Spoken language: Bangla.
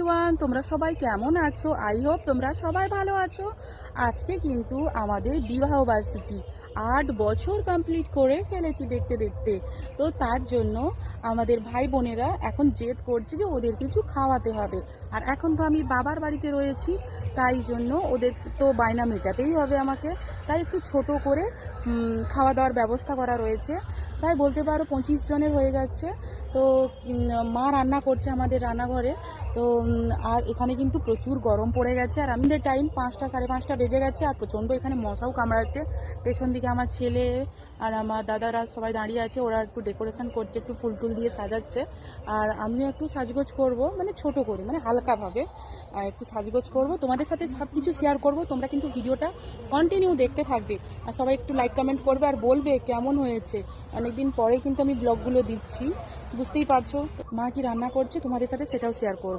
এভরিওয়ান, তোমরা সবাই কেমন আছো? আই হোপ তোমরা সবাই ভালো আছো। আজকে কিন্তু আমাদের বিবাহ বার্ষিকী, 8 বছর কমপ্লিট করে ফেলেছি দেখতে দেখতে। তো তার জন্য আমাদের ভাই বোনেরা এখন জেদ করছে যে ওদের কিছু খাওয়াতে হবে। আর এখন তো আমি বাবার বাড়িতে রয়েছি, তাই জন্য ওদের তো বায়না মেটাতেই হবে আমাকে। তাই একটু ছোট করে খাওয়া দাওয়ার ব্যবস্থা করা রয়েছে। প্রায় বলতে পারো 25 জনের হয়ে যাচ্ছে। তো মা রান্না করছে আমাদের রান্নাঘরে। তো আর এখানে কিন্তু প্রচুর গরম পড়ে গেছে, আর আমাদের টাইম 5টা 5:30 বেজে গেছে, আর প্রচণ্ড এখানে মশাও কামড়াচ্ছে। পেছন দিকে আমার ছেলে আর আমার দাদারা সবাই দাঁড়িয়ে আছে, ওরা একটু ডেকোরেশন করছে, একটু ফুল টুল দিয়ে সাজাচ্ছে। আর আমিও একটু সাজগোজ করব, মানে ছোট করে, মানে হালকাভাবে একটু সাজগোজ করব, তোমাদের সাথে সব কিছু শেয়ার করব। তোমরা কিন্তু ভিডিওটা কন্টিনিউ দেখতে থাকবে, আর সবাই একটু লাইক কমেন্ট করবে আর বলবে কেমন হয়েছে। অনেকদিন পরে কিন্তু আমি ব্লগগুলো দিচ্ছি, বুঝতেই পারছো। মা কি রান্না করছে তোমাদের সাথে সেটাও শেয়ার করব।